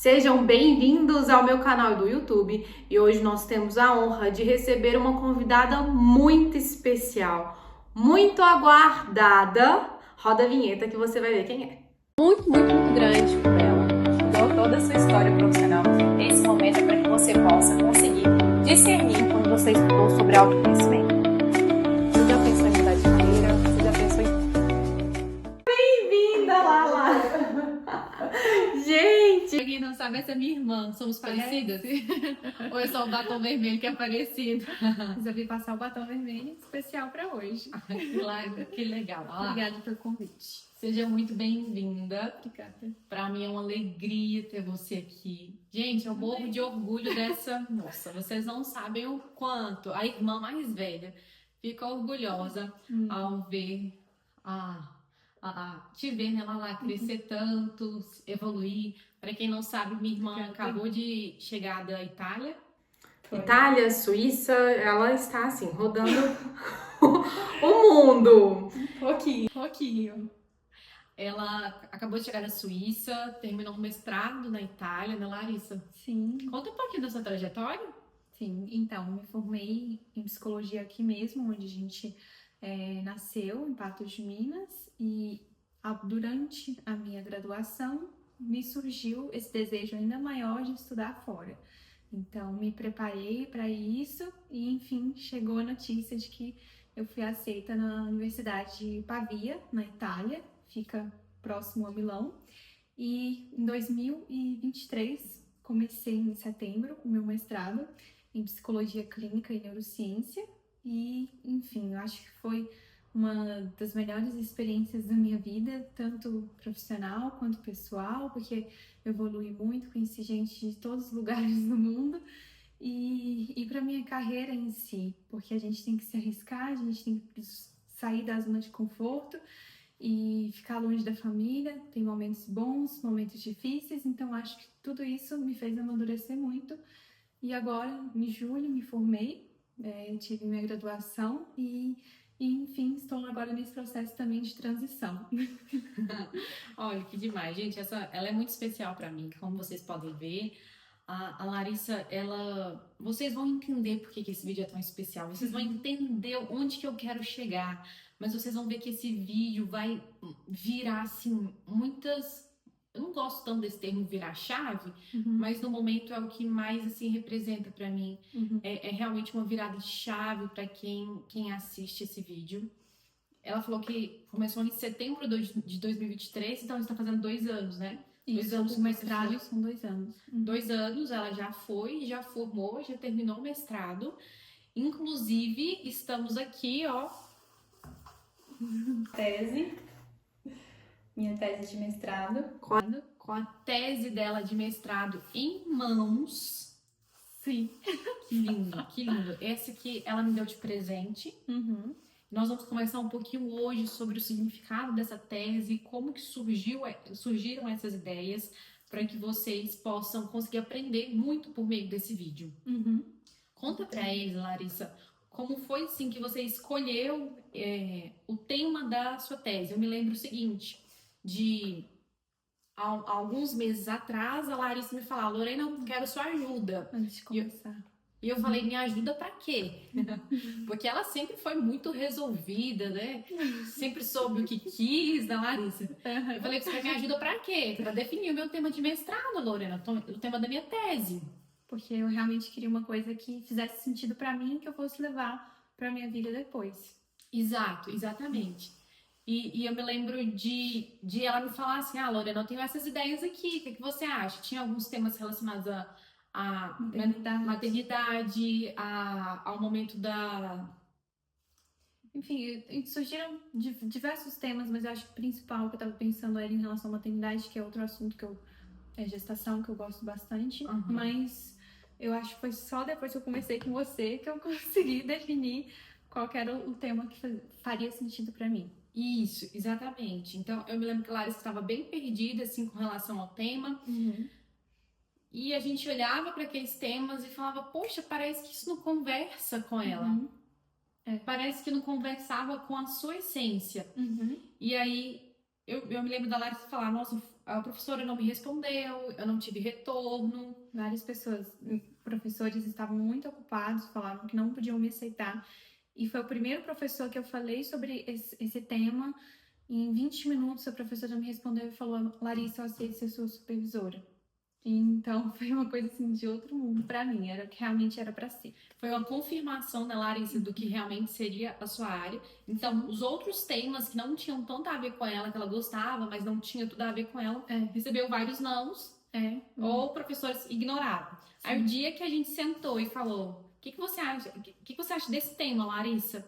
Sejam bem-vindos ao meu canal do YouTube e hoje nós temos a honra de receber uma convidada muito especial, muito aguardada. Roda a vinheta que você vai ver quem é. Muito grande por ela. Mudou toda a sua história profissional. Esse momento é para que você possa conseguir discernir quando você estudou sobre autoconhecimento. Você já pensou em mudar de carreira? Você já pensou em... Bem-vinda, Lala! Gente! Pra quem não sabe, essa é minha irmã. Somos parecidas? Ou é só o batom vermelho que é parecido? Resolvi passar o batom vermelho especial para hoje. Que legal. Obrigada pelo convite. Seja muito bem-vinda. Obrigada. Pra mim é uma alegria ter você aqui. Gente, eu morro de orgulho dessa moça. Vocês não sabem o quanto a irmã mais velha fica orgulhosa ao ver te ver, né, lá crescer tanto, evoluir. Pra quem não sabe, minha irmã acabou de chegar da Itália. Itália, Suíça, ela está assim, rodando o mundo. Pouquinho. Ela acabou de chegar da Suíça, terminou um mestrado na Itália, né, Larissa? Sim, Conta um pouquinho da sua trajetória. sim. Então, me formei em psicologia aqui mesmo, onde a gente nasceu, em Patos de Minas. E durante a minha graduação, me surgiu esse desejo ainda maior de estudar fora. Então, me preparei para isso e, enfim, chegou a notícia de que eu fui aceita na Universidade de Pavia, na Itália, fica próximo a Milão. E em 2023, comecei em setembro o meu mestrado em Psicologia Clínica e Neurociência. E, enfim, eu acho que foi uma das melhores experiências da minha vida, tanto profissional quanto pessoal, porque eu evolui muito, conheci gente de todos os lugares do mundo. E para minha carreira em si, porque a gente tem que se arriscar, a gente tem que sair da zona de conforto e ficar longe da família. Tem momentos bons, momentos difíceis, então acho que tudo isso me fez amadurecer muito. E agora, em julho, me formei, tive minha graduação e enfim, estou agora nesse processo também de transição. Olha, que demais, gente. Ela é muito especial pra mim, como vocês podem ver. A Larissa, vocês vão entender por que esse vídeo é tão especial. Vocês vão entender onde que eu quero chegar. Mas vocês vão ver que esse vídeo vai virar, assim, muitas... Eu não gosto tanto desse termo virar chave, mas no momento é o que mais, assim, representa pra mim. É realmente uma virada de chave pra quem assiste esse vídeo. Ela falou que começou em setembro de 2023, então está fazendo 2 anos, né? Isso, 2 anos o mestrado são 2 anos. 2 anos ela já foi, já formou, já terminou o mestrado. Inclusive, estamos aqui, ó. Minha tese de mestrado. Com a tese dela de mestrado em mãos. Sim. Que lindo, que lindo. Essa aqui ela me deu de presente. Nós vamos conversar um pouquinho hoje sobre o significado dessa tese, como que surgiram essas ideias, para que vocês possam conseguir aprender muito por meio desse vídeo. Conta para eles, Larissa, como foi assim que você escolheu o tema da sua tese. Eu me lembro o seguinte, há alguns meses atrás, a Larissa me falou: Lorena, eu quero sua ajuda. Antes de começar. E eu falei: me ajuda pra quê? Porque ela sempre foi muito resolvida, né? Sempre soube o que quis da Larissa. Eu falei: você me ajuda pra quê? Pra definir o meu tema de mestrado, Lorena, o tema da minha tese. Porque eu realmente queria uma coisa que fizesse sentido pra mim, que eu fosse levar pra minha vida depois. Exato, exatamente. E eu me lembro de ela me falar assim: Lorena, eu tenho essas ideias aqui, o que você acha? Tinha alguns temas relacionados a maternidade, ao momento da... Enfim, surgiram diversos temas, mas eu acho que o principal que eu tava pensando era em relação à maternidade, que é outro assunto que é gestação, que eu gosto bastante. Mas eu acho que foi só depois que eu comecei com você que eu consegui definir qual que era o tema que faria sentido pra mim. Isso, exatamente. Então, eu me lembro que a Larissa estava bem perdida, assim, com relação ao tema. E a gente olhava para aqueles temas e falava: poxa, parece que isso não conversa com ela. Parece que não conversava com a sua essência. E aí, eu me lembro da Larissa falar, nossa, a professora não me respondeu, eu não tive retorno. Várias pessoas, professores estavam muito ocupados, falavam que não podiam me aceitar. E foi o primeiro professor que eu falei sobre esse tema. E em 20 minutos a professora me respondeu e falou: Larissa, eu aceito ser sua supervisora. E então foi uma coisa assim de outro mundo pra mim, era o que realmente era pra ser. Foi uma confirmação da Larissa do que realmente seria a sua área. Então, os outros temas que não tinham tanto a ver com ela, que ela gostava, mas não tinha tudo a ver com ela, recebeu vários nãos, ou professores ignoraram. Aí o dia que a gente sentou e falou, o que você acha? O que você acha desse tema, Larissa?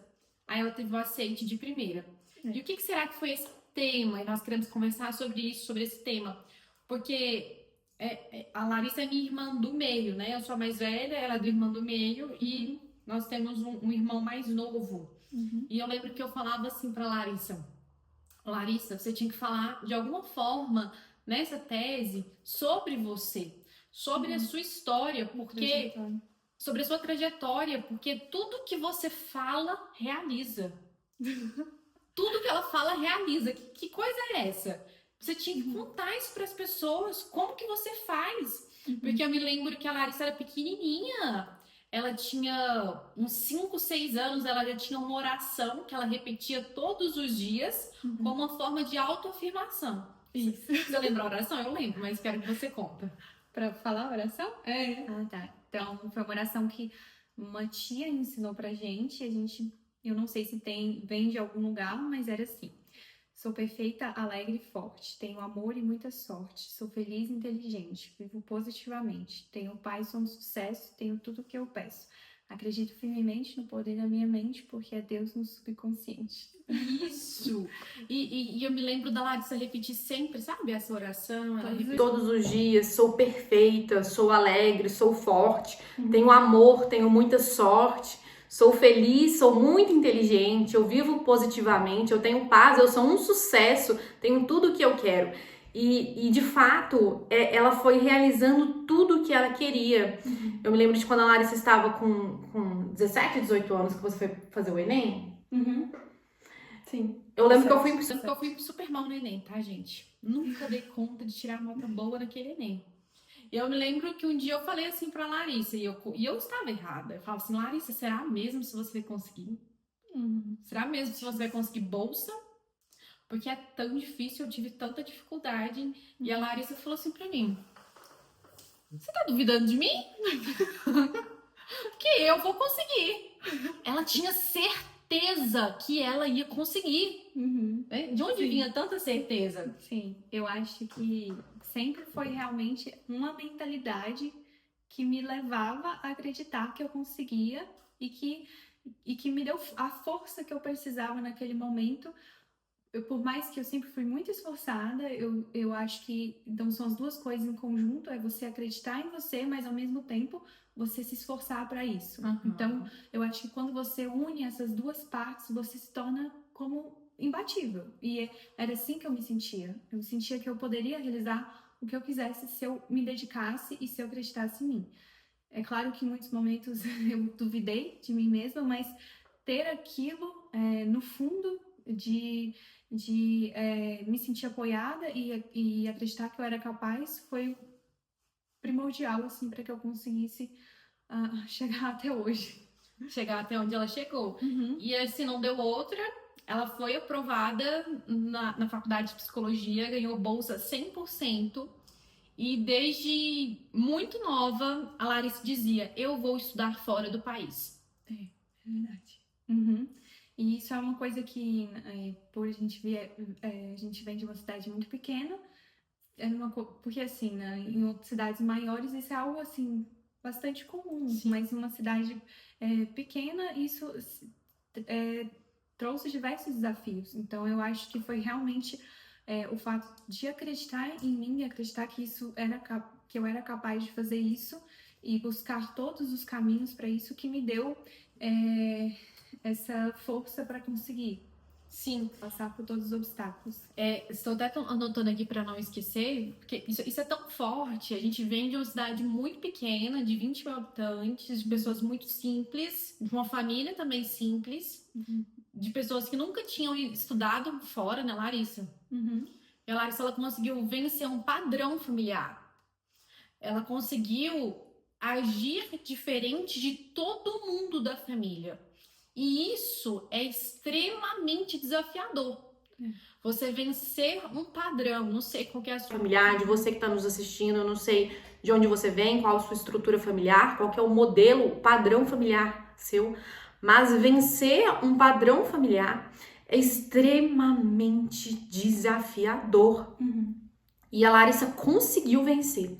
Aí ela teve o aceite de primeira. E o que será que foi esse tema? E nós queremos conversar sobre isso, sobre esse tema. Porque a Larissa é minha irmã do meio, né? Eu sou a mais velha, ela é do irmão do meio e nós temos um irmão mais novo. E eu lembro que eu falava assim pra Larissa, você tinha que falar de alguma forma nessa tese sobre você, sobre a sua história, porque sobre a sua trajetória, porque tudo que você fala realiza. Tudo que ela fala realiza. Que coisa é essa? Você tinha que contar isso para as pessoas. Como que você faz? Porque eu me lembro que a Larissa era pequenininha. Ela tinha uns 5, 6 anos. Ela já tinha uma oração que ela repetia todos os dias como uma forma de autoafirmação. Isso. Você lembra a oração? Eu lembro, mas quero que você conta. Pra falar a oração? Ah, tá. Então, foi uma oração que uma tia ensinou pra gente. Eu não sei se vem de algum lugar, mas era assim. Sou perfeita, alegre e forte. Tenho amor e muita sorte. Sou feliz e inteligente. Vivo positivamente. Tenho paz, sou um sucesso. Tenho tudo o que eu peço. Acredito firmemente no poder da minha mente, porque é Deus no subconsciente. Isso! E eu me lembro da Larissa repetir sempre, sabe, essa oração? Todos os dias, sou perfeita, sou alegre, sou forte, tenho amor, tenho muita sorte, sou feliz, sou muito inteligente, eu vivo positivamente, eu tenho paz, eu sou um sucesso, tenho tudo o que eu quero. E de fato, ela foi realizando tudo o que ela queria. Eu me lembro de quando a Larissa estava com 17, 18 anos, que você foi fazer o Enem. Sim. Eu lembro que eu fui super mal no Enem, tá, gente? Nunca dei conta de tirar nota boa naquele Enem. Eu me lembro que um dia eu falei assim pra Larissa, e eu estava errada. Eu falava assim, Larissa, será mesmo se você vai conseguir? Será mesmo se você vai conseguir bolsa? Porque é tão difícil, eu tive tanta dificuldade. E a Larissa falou assim pra mim, você tá duvidando de mim? Porque eu vou conseguir. Ela tinha certeza que ela ia conseguir. De onde vinha tanta certeza? Sim, eu acho que sempre foi realmente uma mentalidade que me levava a acreditar que eu conseguia e que me deu a força que eu precisava naquele momento. Por mais que eu sempre fui muito esforçada, eu acho que então são as duas coisas em conjunto, é você acreditar em você, mas ao mesmo tempo você se esforçar para isso. Então, eu acho que quando você une essas duas partes, você se torna como imbatível. E era assim que eu me sentia. Eu me sentia que eu poderia realizar o que eu quisesse se eu me dedicasse e se eu acreditasse em mim. É claro que em muitos momentos eu duvidei de mim mesma, mas ter aquilo no fundo de me sentir apoiada e acreditar que eu era capaz foi primordial assim para que eu conseguisse chegar até hoje. Chegar até onde ela chegou. E assim, não deu outra. Ela foi aprovada na faculdade de psicologia, ganhou bolsa 100%. E desde muito nova, a Larissa dizia, eu vou estudar fora do país. É verdade. E isso é uma coisa que, por a gente vem de uma cidade muito pequena, porque assim, em outras cidades maiores isso é algo assim, bastante comum, mas em uma cidade pequena isso trouxe diversos desafios. Então eu acho que foi realmente o fato de acreditar em mim e acreditar que que eu era capaz de fazer isso e buscar todos os caminhos para isso que me deu essa força para conseguir passar por todos os obstáculos. Estou até anotando aqui para não esquecer, porque isso é tão forte. A gente vem de uma cidade muito pequena, de 20 mil habitantes, de pessoas muito simples, de uma família também simples, de pessoas que nunca tinham estudado fora, né, Larissa? Uhum. E a Larissa, ela conseguiu vencer um padrão familiar. Ela conseguiu agir diferente de todo mundo da família. E isso é extremamente desafiador. Você vencer um padrão, não sei qual que é a sua Familiar, de você que está nos assistindo, eu não sei de onde você vem, qual a sua estrutura familiar, qual que é o modelo, o padrão familiar seu, mas vencer um padrão familiar é extremamente desafiador. E a Larissa conseguiu vencer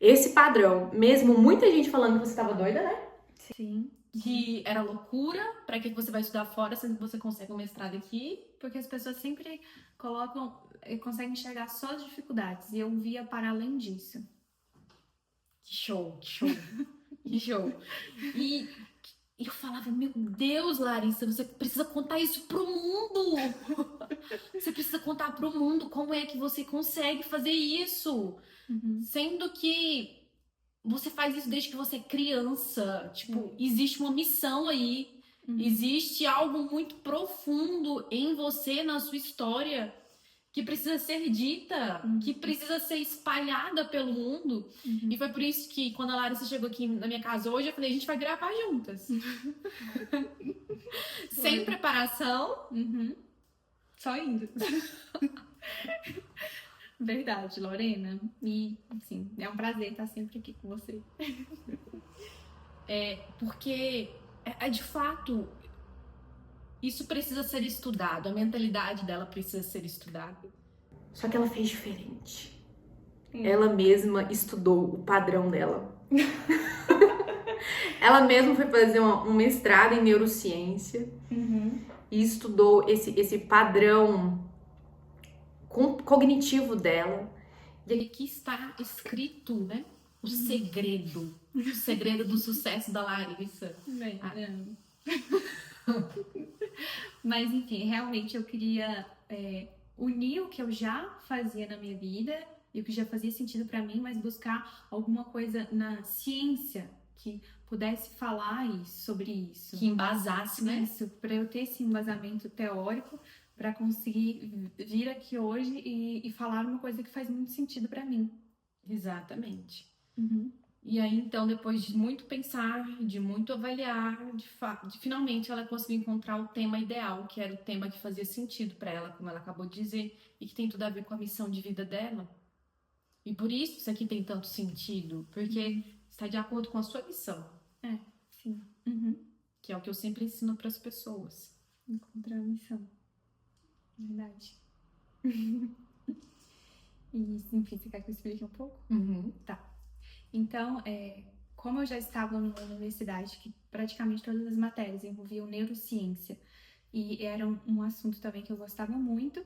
esse padrão, mesmo muita gente falando que você estava doida, né? Sim. que era loucura, pra que você vai estudar fora, sendo que você consegue um mestrado aqui. Porque as pessoas sempre conseguem enxergar só as dificuldades. E eu via para além disso. Que show, que show, que show. E eu falava, meu Deus, Larissa, você precisa contar isso pro mundo. Você precisa contar pro mundo como é que você consegue fazer isso. Sendo que você faz isso desde que você é criança. Tipo, existe uma missão aí. Existe algo muito profundo em você, na sua história, que precisa ser dita, que precisa ser espalhada pelo mundo. E foi por isso que, quando a Larissa chegou aqui na minha casa hoje, eu falei, a gente vai gravar juntas. Sem preparação. Só indo. Verdade, Lorena. E, assim, é um prazer estar sempre aqui com você. Porque, de fato, isso precisa ser estudado. A mentalidade dela precisa ser estudada. Só que ela fez diferente. Ela mesma estudou o padrão dela. Ela mesma foi fazer um mestrado em neurociência e estudou esse padrão cognitivo dela. E aqui está escrito, né? O segredo. O segredo do sucesso da Larissa. Mas, enfim, realmente eu queria unir o que eu já fazia na minha vida e o que já fazia sentido para mim, mas buscar alguma coisa na ciência que pudesse falar sobre isso. Que embasasse, né? Isso, para eu ter esse embasamento teórico, para conseguir vir aqui hoje e falar uma coisa que faz muito sentido para mim. Exatamente. E aí, então, depois de muito pensar, de muito avaliar, finalmente ela conseguiu encontrar o tema ideal, que era o tema que fazia sentido para ela, como ela acabou de dizer, e que tem tudo a ver com a missão de vida dela. E por isso aqui tem tanto sentido, porque está de acordo com a sua missão. Sim. Que é o que eu sempre ensino para as pessoas. Encontrar a missão. Verdade. E, enfim, você quer que eu explique um pouco? Tá. Então, como eu já estava numa universidade que praticamente todas as matérias envolviam neurociência e era um assunto também que eu gostava muito,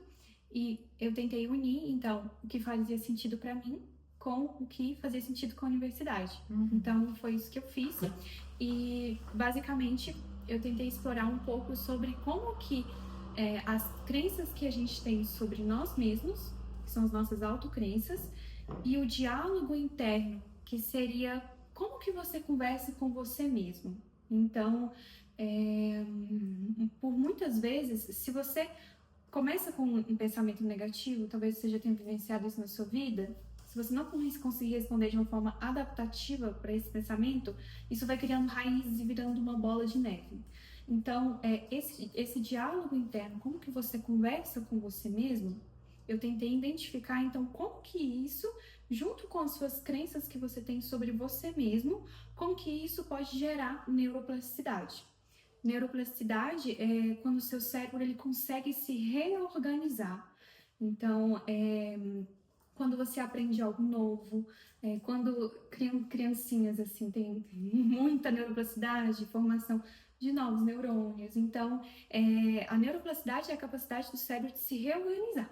e eu tentei unir, então, o que fazia sentido para mim com o que fazia sentido com a universidade. Então, foi isso que eu fiz. E, basicamente, eu tentei explorar um pouco sobre como que as crenças que a gente tem sobre nós mesmos, que são as nossas autocrenças, e o diálogo interno, que seria como que você conversa com você mesmo. Então, por muitas vezes, se você começa com um pensamento negativo, talvez você já tenha vivenciado isso na sua vida, se você não conseguir responder de uma forma adaptativa para esse pensamento, isso vai criando raízes e virando uma bola de neve. Então, esse diálogo interno, como que você conversa com você mesmo, eu tentei identificar, então, como que isso, junto com as suas crenças que você tem sobre você mesmo, como que isso pode gerar neuroplasticidade. Neuroplasticidade é quando o seu cérebro ele consegue se reorganizar. Então, quando você aprende algo novo, quando criancinhas assim, tem muita neuroplasticidade, formação de novos neurônios. Então, a neuroplasticidade é a capacidade do cérebro de se reorganizar.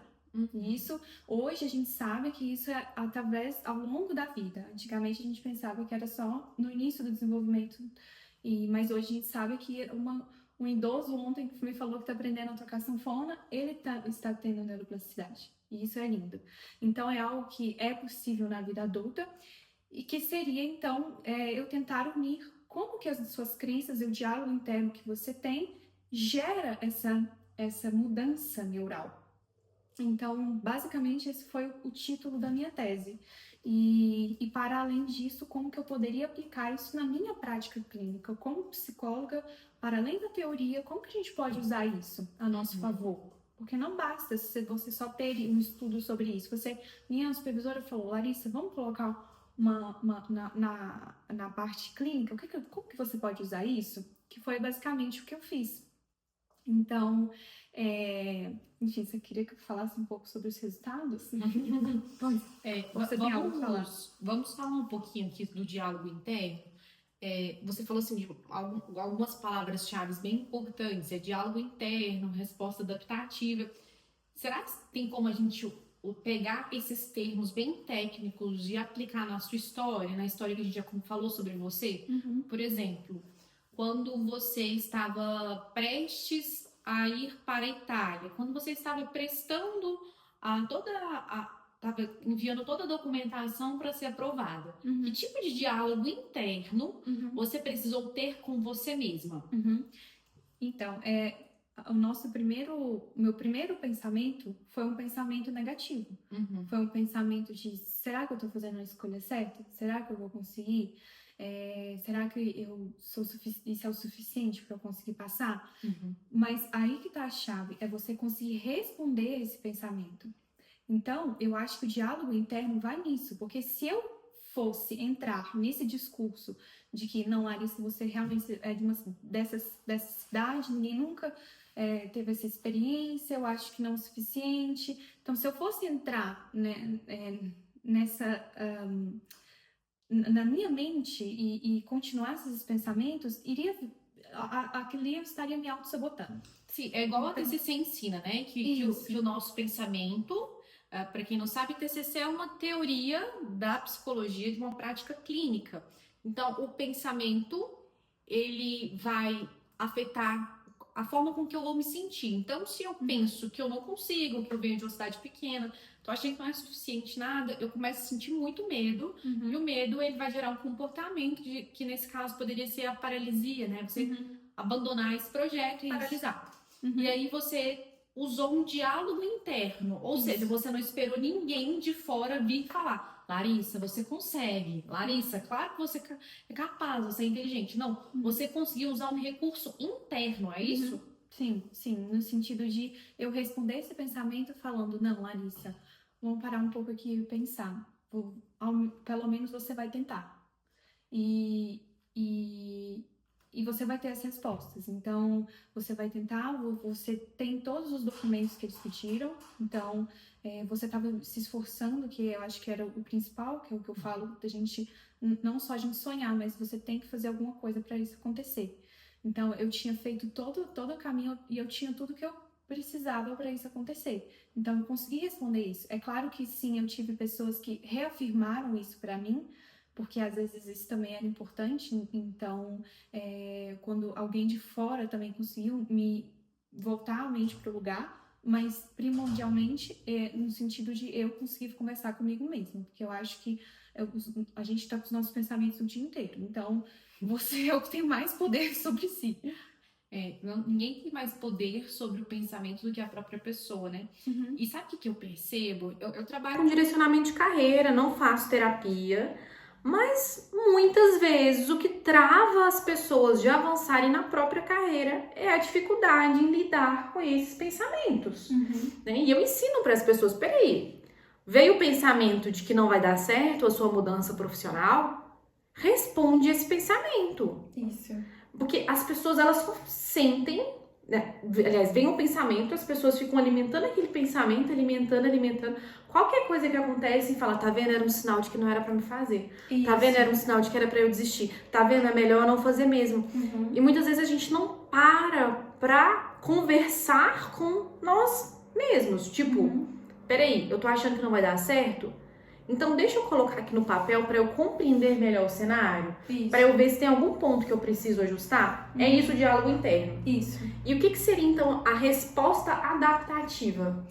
E isso, hoje a gente sabe que isso é através, ao longo da vida. Antigamente a gente pensava que era só no início do desenvolvimento, mas hoje a gente sabe que um idoso ontem que me falou que está aprendendo a tocar sanfona, ele está tendo neuroplasticidade. E isso é lindo. Então é algo que é possível na vida adulta e que seria, então, eu tentar unir como que as suas crenças e o diálogo interno que você tem gera essa mudança neural. Então, basicamente, esse foi o título da minha tese. E para além disso, como que eu poderia aplicar isso na minha prática clínica? Como psicóloga, para além da teoria, como que a gente pode usar isso a nosso favor? Porque não basta você só ter um estudo sobre isso. Minha supervisora falou, Larissa, vamos colocar na parte clínica, como que você pode usar isso? Que foi basicamente o que eu fiz. Então, enfim, você queria que eu falasse um pouco sobre os resultados? Você tem algo para falar? Vamos falar um pouquinho aqui do diálogo interno. Você falou assim, de algumas palavras-chave bem importantes, diálogo interno, resposta adaptativa. Será que tem como a gente pegar esses termos bem técnicos e aplicar na sua história, na história que a gente já falou sobre você? Uhum. Por exemplo, quando você estava prestes a ir para a Itália, quando você estava prestando estava enviando toda a documentação para ser aprovada. Uhum. Que tipo de diálogo interno você precisou ter com você mesma? Então, meu primeiro pensamento foi um pensamento negativo. Foi um pensamento de, será que eu estou fazendo a escolha certa? Será que eu vou conseguir? Será que isso é o suficiente para eu conseguir passar? Mas aí que está a chave, é você conseguir responder esse pensamento. Então, eu acho que o diálogo interno vai nisso, porque se eu fosse entrar nesse discurso de que, não, Larissa, você realmente é dessa cidade, ninguém nunca teve essa experiência, eu acho que não é o suficiente. Então, se eu fosse entrar, né, na minha mente e continuasse esses pensamentos, aquilo estaria me auto-sabotando. Sim, é igual a TCC ensina, né? Que o nosso pensamento, para quem não sabe, TCC é uma teoria da psicologia de uma prática clínica. Então, o pensamento, ele vai afetar a forma com que eu vou me sentir. Então, se eu penso que eu não consigo, que eu venho de uma cidade pequena, tô achando que não é suficiente nada, eu começo a sentir muito medo. E o medo, ele vai gerar um comportamento que nesse caso poderia ser a paralisia, né? Você abandonar esse projeto e paralisar. E aí você usou um diálogo interno, ou seja, você não esperou ninguém de fora vir falar, Larissa, você consegue, Larissa, claro que você é capaz, você é inteligente. Não, você conseguiu usar um recurso interno, é isso? Sim, no sentido de eu responder esse pensamento falando, não, Larissa, vamos parar um pouco aqui e pensar, pelo menos você vai tentar. E você vai ter as respostas. Então, você vai tentar, você tem todos os documentos que eles pediram, então você estava se esforçando, que eu acho que era o principal, que é o que eu falo da gente, não só a gente sonhar, mas você tem que fazer alguma coisa para isso acontecer. Então, eu tinha feito todo o caminho e eu tinha tudo que eu precisava para isso acontecer. Então, eu consegui responder isso. É claro que sim, eu tive pessoas que reafirmaram isso para mim, porque às vezes isso também era importante. Então, quando alguém de fora também conseguiu me voltar a mente para o lugar, mas primordialmente no sentido de eu conseguir conversar comigo mesma, porque eu acho que a gente está com os nossos pensamentos o dia inteiro. Então, você é o que tem mais poder sobre si. Ninguém tem mais poder sobre o pensamento do que a própria pessoa, né? E sabe o que eu percebo? Eu trabalho com direcionamento de carreira, não faço terapia, mas muitas vezes o que trava as pessoas de avançarem na própria carreira é a dificuldade em lidar com esses pensamentos. Né? E eu ensino para as pessoas, peraí, veio o pensamento de que não vai dar certo a sua mudança profissional? Responde esse pensamento. Isso. Porque as pessoas, elas só sentem, né? Aliás, vem um pensamento, as pessoas ficam alimentando aquele pensamento, alimentando. Qualquer coisa que acontece e fala, tá vendo, era um sinal de que não era pra me fazer. Isso. Tá vendo, era um sinal de que era pra eu desistir. Tá vendo, é melhor não fazer mesmo. E muitas vezes a gente não para pra conversar com nós mesmos. Tipo, peraí, eu tô achando que não vai dar certo? Então, deixa eu colocar aqui no papel para eu compreender melhor o cenário, para eu ver se tem algum ponto que eu preciso ajustar. É isso o diálogo interno. Isso. E o que seria, então, a resposta adaptativa?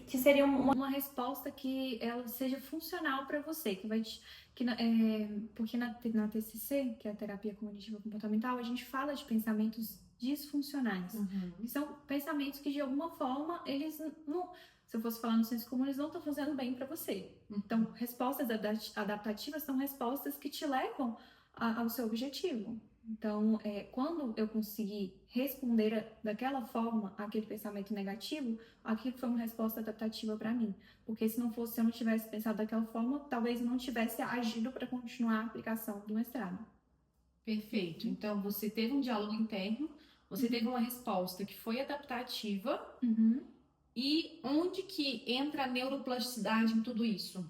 Que seria uma resposta que ela seja funcional para você, porque na TCC, que é a terapia cognitiva comportamental, a gente fala de pensamentos disfuncionais. São pensamentos que de alguma forma eles não se eu fosse falar no senso comum, eles não estão fazendo bem para você. Então, respostas adaptativas são respostas que te levam ao seu objetivo. Então, quando eu consegui responder daquela forma aquele pensamento negativo, aquilo foi uma resposta adaptativa para mim. Porque se eu não tivesse pensado daquela forma, talvez eu não tivesse agido para continuar a aplicação do mestrado. Perfeito. Então, você teve um diálogo interno, você teve uma resposta que foi adaptativa. E onde que entra a neuroplasticidade em tudo isso?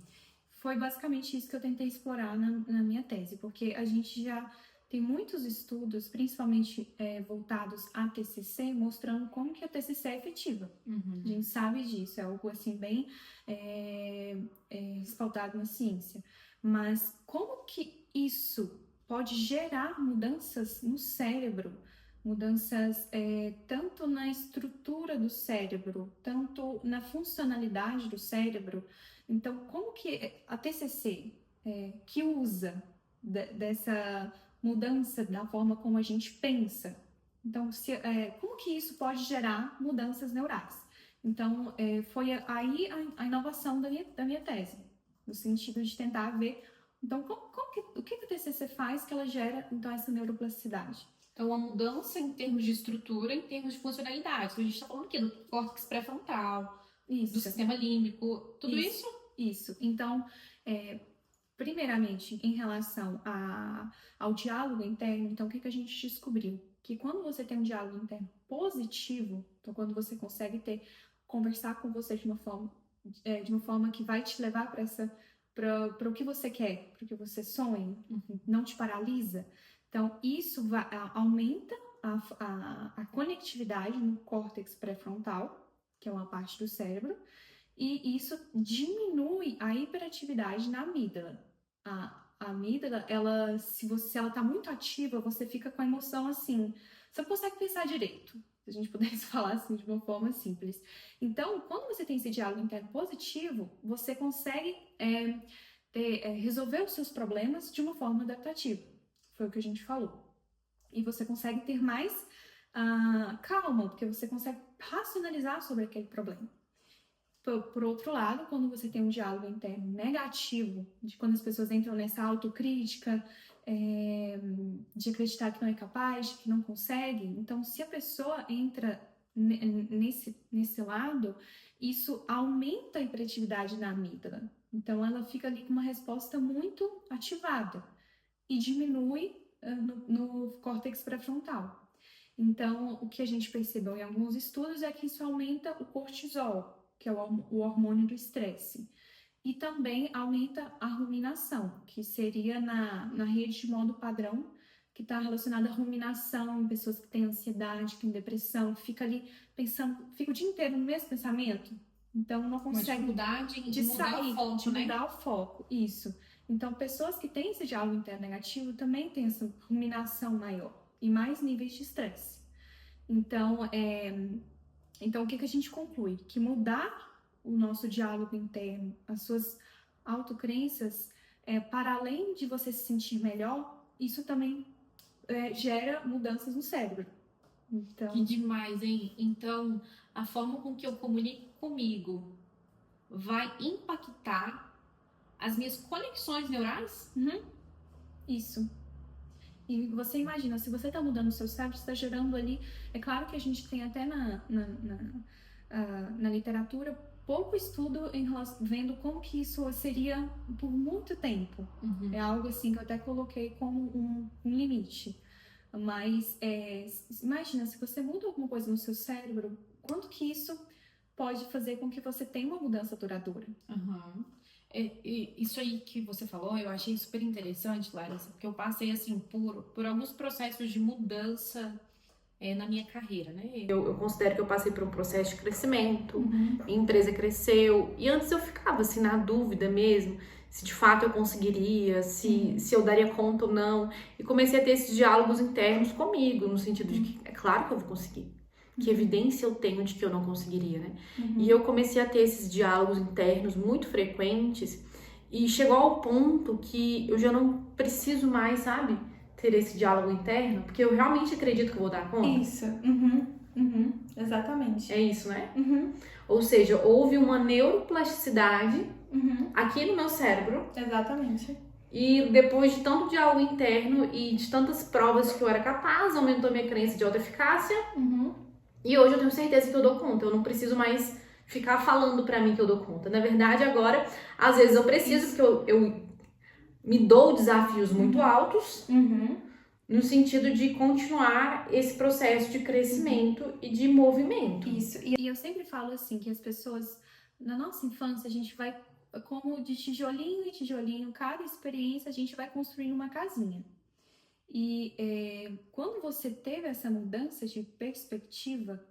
Foi basicamente isso que eu tentei explorar na minha tese, porque a gente já tem muitos estudos, principalmente voltados a TCC, mostrando como que a TCC é efetiva. A gente sabe disso, é algo assim bem respaldado na ciência. Mas como que isso pode gerar mudanças no cérebro, mudanças tanto na estrutura do cérebro, tanto na funcionalidade do cérebro? Então, como que a TCC, que usa dessa mudança da forma como a gente pensa, então, como que isso pode gerar mudanças neurais? Então, foi aí a inovação da minha tese, no sentido de tentar ver, então, o que a TCC faz que ela gera, então, essa neuroplasticidade? Então, a mudança em termos de estrutura, em termos de funcionalidade. Então, a gente está falando aqui do córtex pré-frontal, do sistema límbico, tudo isso? Isso. Então, primeiramente, em relação ao diálogo interno, então, o que a gente descobriu? Que quando você tem um diálogo interno positivo, então, quando você consegue conversar com você de uma forma que vai te levar para o que você quer, para o que você sonha, não te paralisa. Então, isso aumenta a conectividade no córtex pré-frontal, que é uma parte do cérebro, e isso diminui a hiperatividade na amígdala. A amígdala, se ela está muito ativa, você fica com a emoção assim, você não consegue pensar direito, se a gente pudesse falar assim de uma forma simples. Então, quando você tem esse diálogo interno positivo, você consegue resolver os seus problemas de uma forma adaptativa. Foi o que a gente falou. E você consegue ter mais calma, porque você consegue racionalizar sobre aquele problema. Por outro lado, quando você tem um diálogo interno negativo, de quando as pessoas entram nessa autocrítica, de acreditar que não é capaz, que não consegue, então se a pessoa entra nesse lado, isso aumenta a hiperatividade na amígdala. Então ela fica ali com uma resposta muito ativada e diminui no córtex pré-frontal. Então, o que a gente percebeu em alguns estudos é que isso aumenta o cortisol, que é o hormônio do estresse. E também aumenta a ruminação, que seria na rede de modo padrão, que está relacionada à ruminação em pessoas que têm ansiedade, que têm depressão, que fica ali pensando, fica o dia inteiro no mesmo pensamento. Então, não consegue... Uma dificuldade de mudar o foco, né? Mudar o foco, isso. Então, pessoas que têm esse diálogo interno negativo também têm essa ruminação maior e mais níveis de estresse. Então, o que a gente conclui? Que mudar o nosso diálogo interno, as suas autocrenças, para além de você se sentir melhor, isso também gera mudanças no cérebro. Então... Que demais, hein? Então, a forma com que eu comunico comigo vai impactar as minhas conexões neurais? Isso. E você imagina, se você está mudando o seu cérebro, você está gerando ali... É claro que a gente tem até na literatura pouco estudo vendo como que isso seria por muito tempo. É algo assim que eu até coloquei como um limite. Mas imagina, se você muda alguma coisa no seu cérebro, quanto que isso pode fazer com que você tenha uma mudança duradoura? Isso aí que você falou, eu achei super interessante, Larissa, porque eu passei assim por alguns processos de mudança na minha carreira, né? Eu considero que eu passei por um processo de crescimento, a empresa cresceu, e antes eu ficava assim na dúvida mesmo, se de fato eu conseguiria, se eu daria conta ou não, e comecei a ter esses diálogos internos comigo, no sentido de que é claro que eu vou conseguir. Que evidência eu tenho de que eu não conseguiria, né? E eu comecei a ter esses diálogos internos muito frequentes e chegou ao ponto que eu já não preciso mais, sabe? Ter esse diálogo interno, porque eu realmente acredito que eu vou dar conta. Isso. Exatamente. É isso, né? Ou seja, houve uma neuroplasticidade Uhum. aqui no meu cérebro. Exatamente. E depois de tanto diálogo interno e de tantas provas que eu era capaz, aumentou minha crença de autoeficácia. Uhum. E hoje eu tenho certeza que eu dou conta. Eu não preciso mais ficar falando pra mim que eu dou conta. Na verdade, agora, às vezes eu preciso, porque eu me dou desafios muito altos, Uhum. no sentido de continuar esse processo de crescimento e de movimento. Isso. E eu sempre falo assim, que as pessoas, na nossa infância, a gente vai, como de tijolinho em tijolinho, cada experiência a gente vai construindo uma casinha. E quando você teve essa mudança de perspectiva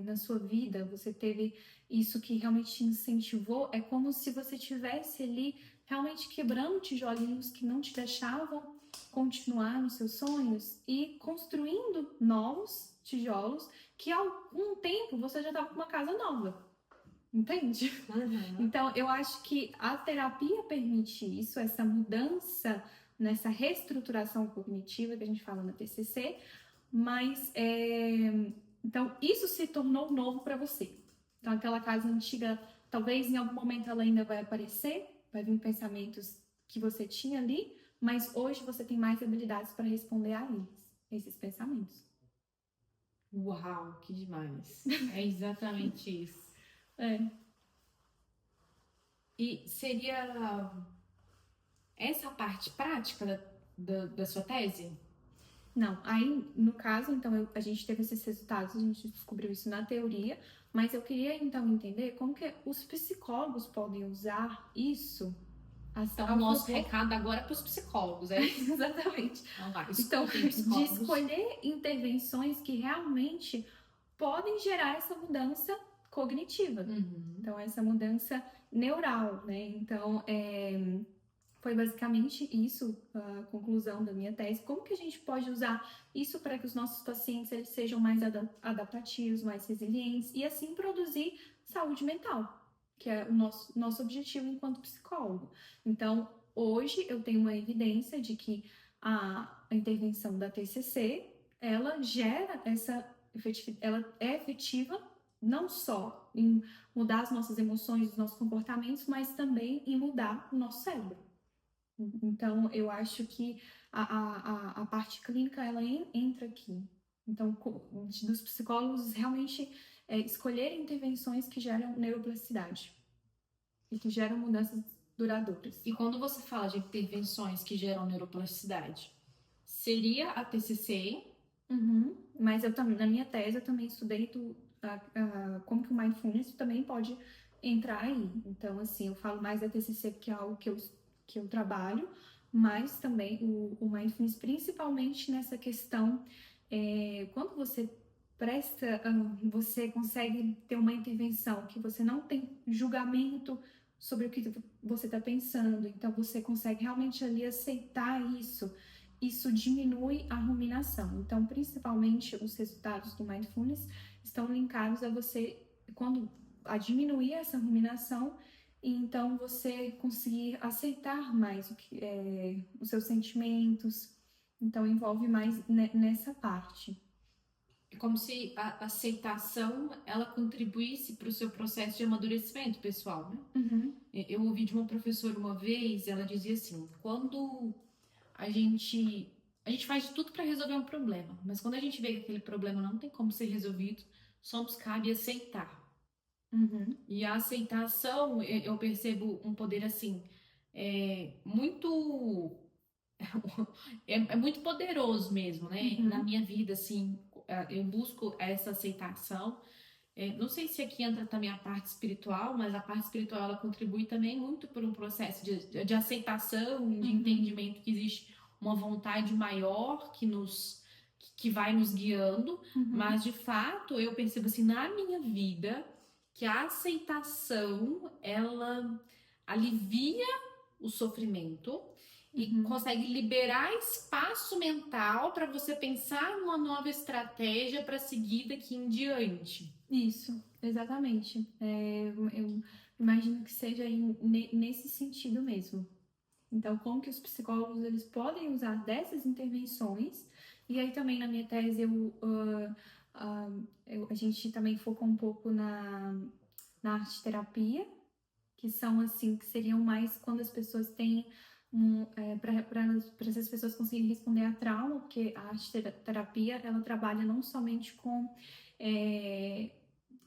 na sua vida, você teve isso que realmente te incentivou, é como se você tivesse ali realmente quebrando tijolinhos que não te deixavam continuar nos seus sonhos e construindo novos tijolos que ao algum tempo você já estava com uma casa nova. Entende? Então, eu acho que a terapia permite isso, essa mudança nessa reestruturação cognitiva que a gente fala na TCC, mas então isso se tornou novo para você. Então, aquela casa antiga, talvez em algum momento ela ainda vai aparecer, vai vir pensamentos que você tinha ali, mas hoje você tem mais habilidades para responder a esses pensamentos. Uau, que demais. É exatamente isso. E seria essa parte prática da sua tese? Não, aí no caso, então a gente teve esses resultados, a gente descobriu isso na teoria, mas eu queria então entender como que os psicólogos podem usar isso Então, o nosso recado agora é para os psicólogos, é isso? Exatamente. Então, de escolher intervenções que realmente podem gerar essa mudança cognitiva. Então, essa mudança neural, né? Então, foi basicamente isso a conclusão da minha tese. Como que a gente pode usar isso para que os nossos pacientes eles sejam mais adaptativos, mais resilientes e assim produzir saúde mental, que é o nosso objetivo enquanto psicólogo. Então, hoje eu tenho uma evidência de que a intervenção da TCC, ela gera ela é efetiva não só em mudar as nossas emoções, os nossos comportamentos, mas também em mudar o nosso cérebro. Então, eu acho que a parte clínica, ela entra aqui. Então, dos psicólogos realmente escolherem intervenções que geram neuroplasticidade e que geram mudanças duradouras. E quando você fala de intervenções que geram neuroplasticidade, seria a TCC? Mas eu também, na minha tese, eu também estudei como que o Mindfulness também pode entrar aí. Então, assim, eu falo mais da TCC porque é algo que eu trabalho, mas também o Mindfulness, principalmente nessa questão, quando você você consegue ter uma intervenção que você não tem julgamento sobre o que você está pensando, então você consegue realmente ali aceitar isso diminui a ruminação. Então, principalmente os resultados do Mindfulness estão linkados a você, a diminuir essa ruminação, e então você conseguir aceitar mais os seus sentimentos. Então, envolve mais nessa parte. É como se a aceitação, ela contribuísse para o seu processo de amadurecimento pessoal, né? Eu ouvi de uma professora uma vez, ela dizia assim, quando a gente faz de tudo para resolver um problema, mas quando a gente vê que aquele problema não tem como ser resolvido, só nos cabe aceitar. E a aceitação, eu percebo um poder assim, muito muito poderoso mesmo, né? Na minha vida, assim, eu busco essa aceitação. Não sei se aqui entra também a parte espiritual, mas a parte espiritual ela contribui também muito por um processo de aceitação, de entendimento que existe uma vontade maior que vai nos guiando, mas de fato eu percebo assim na minha vida que a aceitação ela alivia o sofrimento e consegue liberar espaço mental para você pensar numa nova estratégia para seguir daqui em diante. Isso, exatamente. Eu imagino que seja nesse sentido mesmo. Então, como que os psicólogos eles podem usar dessas intervenções? E aí também na minha tese a gente também focou um pouco na arte-terapia, que são assim, que seriam mais quando as pessoas têm para essas pessoas conseguirem responder a trauma, porque a arte-terapia, ela trabalha não somente com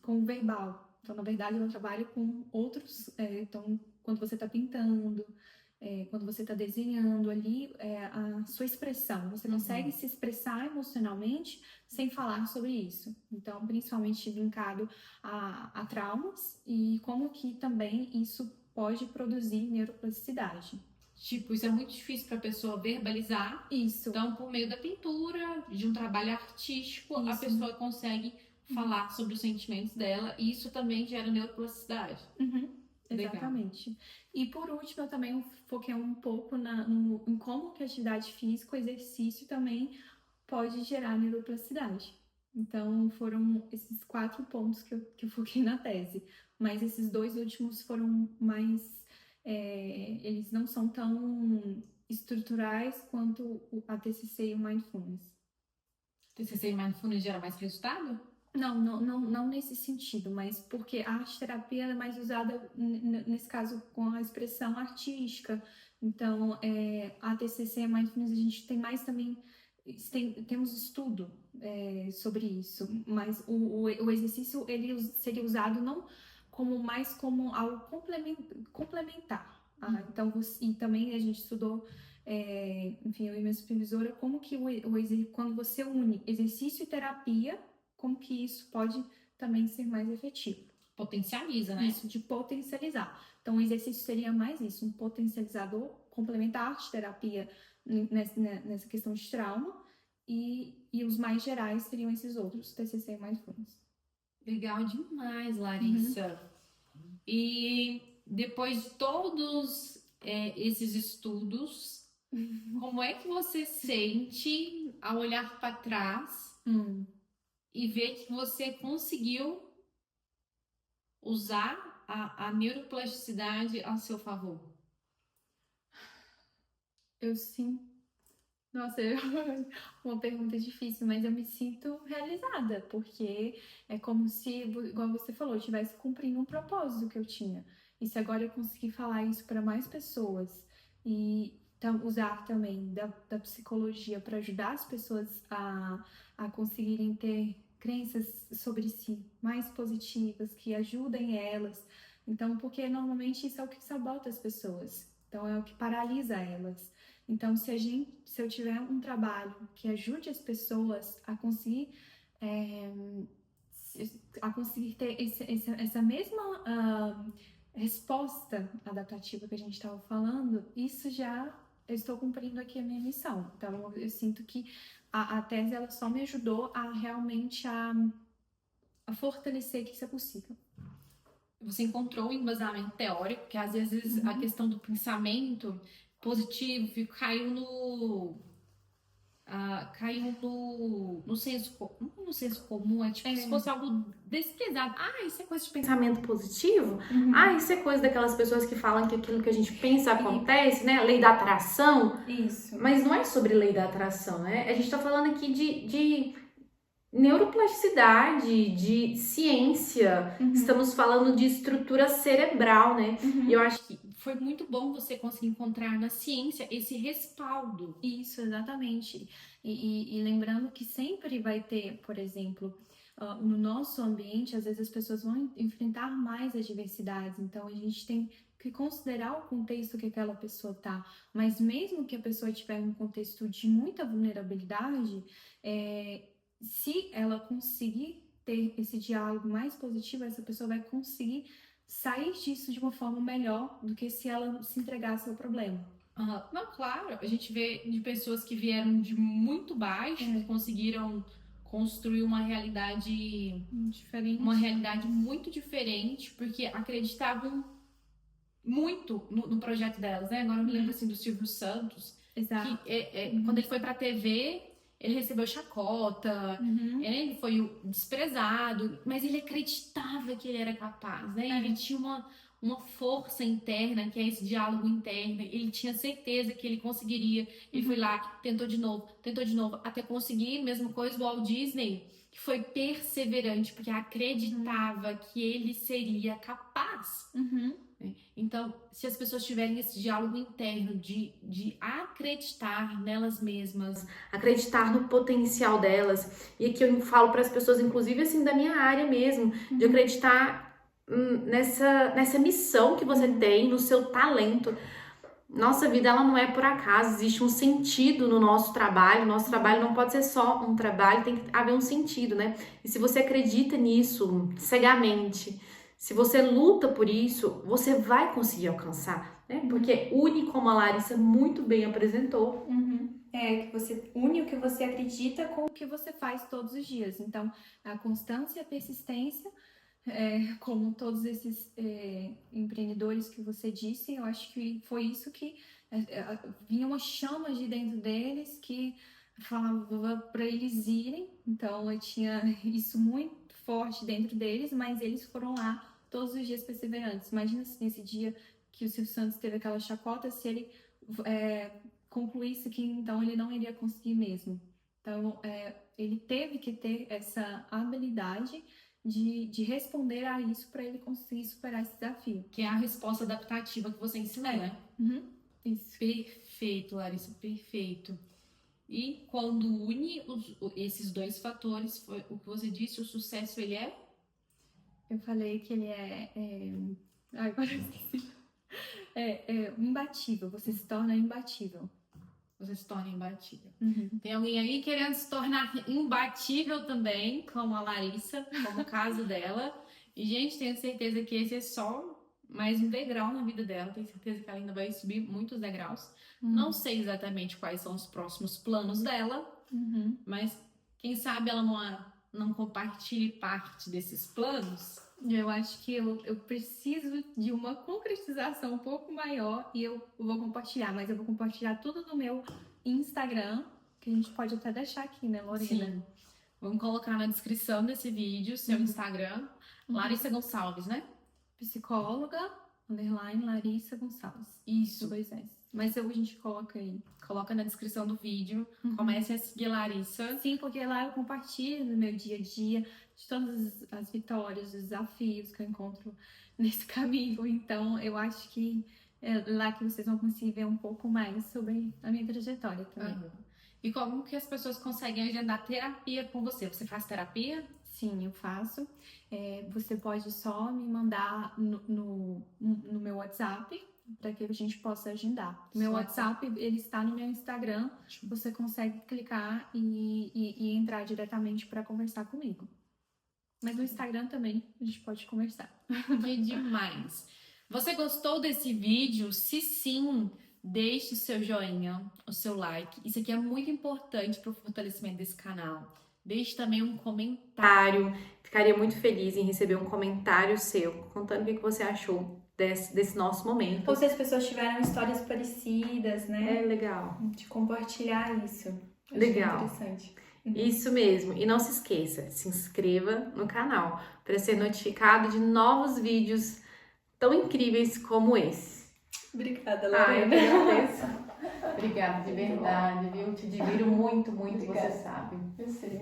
o verbal. Então, na verdade, ela trabalha com outros. Então, quando você está pintando, quando você está desenhando ali, a sua expressão. Você consegue se expressar emocionalmente sem falar sobre isso. Então, principalmente linkado a traumas e como que também isso pode produzir neuroplasticidade. Tipo, isso é muito difícil para a pessoa verbalizar. Isso. Então, por meio da pintura, de um trabalho artístico, a Isso. pessoa consegue falar sobre os sentimentos dela, e isso também gera neuroplasticidade. Exatamente. E por último, eu também foquei um pouco em como que a atividade física, o exercício também pode gerar neuroplasticidade. Então, foram esses 4 pontos que eu foquei na tese. Mas esses 2 últimos foram mais... eles não são tão estruturais quanto a TCC e o Mindfulness. TCC e Mindfulness gera mais resultado? Não nesse sentido, mas porque a arte-terapia é mais usada, nesse caso, com a expressão artística. Então, a TCC e a Mindfulness, a gente tem mais também... Temos estudo sobre isso, mas o exercício, ele seria usado não mais como algo complementar. Então, e também a gente estudou, enfim, eu e minha supervisora, como que quando você une exercício e terapia, como que isso pode também ser mais efetivo. Potencializa, né? Isso, de potencializar. Então, o exercício seria mais isso, um potencializador, complementar a arte-terapia nessa questão de trauma, e os mais gerais seriam esses outros, TCC e Mindfulness. Legal demais, Larissa. E depois de todos esses estudos, como é que você sente ao olhar para trás e ver que você conseguiu usar a neuroplasticidade a seu favor? Eu sim. Nossa, uma pergunta difícil, mas eu me sinto realizada, porque é como se, igual você falou, eu estivesse cumprindo um propósito que eu tinha. E se agora eu conseguir falar isso para mais pessoas e usar também da psicologia para ajudar as pessoas a conseguirem ter crenças sobre si mais positivas, que ajudem elas. Então, porque normalmente isso é o que sabota as pessoas. Então, é o que paralisa elas. Então, se eu tiver um trabalho que ajude as pessoas a conseguir ter essa mesma resposta adaptativa que a gente estava falando, isso já eu estou cumprindo aqui a minha missão. Então, eu sinto que a tese ela só me ajudou a realmente a fortalecer que isso é possível. Você encontrou um embasamento teórico, que às vezes a questão do pensamento positivo caiu no senso comum, é tipo se fosse algo desprezado. Isso é coisa de pensamento positivo? Isso é coisa daquelas pessoas que falam que aquilo que a gente pensa acontece, né? Lei da atração. Isso. Mas não é sobre lei da atração, né? A gente tá falando aqui de neuroplasticidade, de ciência, estamos falando de estrutura cerebral, né? E eu acho que foi muito bom você conseguir encontrar na ciência esse respaldo. Isso, exatamente. E lembrando que sempre vai ter, por exemplo, no nosso ambiente, às vezes as pessoas vão enfrentar mais adversidades, então a gente tem que considerar o contexto que aquela pessoa tá. Mas mesmo que a pessoa tiver um contexto de muita vulnerabilidade, se ela conseguir ter esse diálogo mais positivo, essa pessoa vai conseguir sair disso de uma forma melhor do que se ela se entregasse ao problema. Não, claro, a gente vê de pessoas que vieram de muito baixo, que conseguiram construir uma realidade diferente, uma realidade muito diferente, porque acreditavam muito no projeto delas, né? Agora eu me lembro assim do Silvio Santos, exato, que quando ele foi pra TV, ele recebeu chacota, ele foi desprezado, mas ele acreditava que ele era capaz, né? Ele tinha uma força interna, que é esse diálogo interno. Ele tinha certeza que ele conseguiria. Ele foi lá, tentou de novo, até conseguir. Mesma coisa do Walt Disney, que foi perseverante, porque acreditava que ele seria capaz. Então, se as pessoas tiverem esse diálogo interno de acreditar nelas mesmas, acreditar no potencial delas, e aqui eu falo para as pessoas, inclusive assim da minha área mesmo, de acreditar nessa missão que você tem, no seu talento. Nossa vida, ela não é por acaso, existe um sentido no nosso trabalho não pode ser só um trabalho, tem que haver um sentido, né? E se você acredita nisso cegamente, se você luta por isso, você vai conseguir alcançar, né? Porque une, como a Larissa muito bem apresentou. É, que você une o que você acredita com o que você faz todos os dias. Então, a constância e a persistência, como todos esses empreendedores que você disse, eu acho que foi isso que vinha uma chama de dentro deles que falava para eles irem. Então, eu tinha isso muito forte dentro deles, mas eles foram lá todos os dias perseverantes. Imagina se nesse dia que o Silvio Santos teve aquela chacota, se ele concluísse que então ele não iria conseguir mesmo. Então, ele teve que ter essa habilidade de responder a isso para ele conseguir superar esse desafio. que é a resposta adaptativa que você ensinou, né? Isso. Perfeito, Larissa, perfeito. E quando une esses dois fatores, foi o que você disse, o sucesso, ele é? Eu falei que ele agora eu esqueci. Imbatível, você se torna imbatível. Você se torna imbatível. Tem alguém aí querendo se tornar imbatível também, como a Larissa, como o caso dela. E, gente, tenho certeza que esse é só mais um degrau na vida dela. Tenho certeza que ela ainda vai subir muitos degraus. Não sei exatamente quais são os próximos planos dela, mas quem sabe ela não compartilhe parte desses planos. Eu acho que eu preciso de uma concretização um pouco maior e eu vou compartilhar, mas eu vou compartilhar tudo no meu Instagram, que a gente pode até deixar aqui, né, Lorena? Sim. Vamos colocar na descrição desse vídeo seu Instagram, Larissa Gonçalves, né? Psicóloga, _ Larissa Gonçalves. Isso. 2 S. Mas a gente coloca aí. Coloca na descrição do vídeo. Comece a seguir Larissa. Sim, porque lá eu compartilho no meu dia a dia de todas as vitórias, os desafios que eu encontro nesse caminho. Então, eu acho que é lá que vocês vão conseguir ver um pouco mais sobre a minha trajetória também. E como que as pessoas conseguem agendar terapia com você? Você faz terapia? Sim, eu faço. Você pode só me mandar no meu WhatsApp para que a gente possa agendar. O meu WhatsApp, ele está no meu Instagram. Você consegue clicar e entrar diretamente para conversar comigo. Mas no Instagram também a gente pode conversar. Que demais! Você gostou desse vídeo? Se sim, deixe o seu joinha, o seu like. Isso aqui é muito importante para o fortalecimento desse canal. Deixe também um comentário. Ficaria muito feliz em receber um comentário seu, contando o que você achou desse nosso momento. Ou se as pessoas tiveram histórias parecidas, né? É legal. De compartilhar isso. Legal. Interessante. Isso mesmo. E não se esqueça, se inscreva no canal para ser notificado de novos vídeos tão incríveis como esse. Obrigada, Eu Lorena. que agradeço. Obrigada, de verdade, viu? Te admiro muito, muito, você sabe. Eu sei.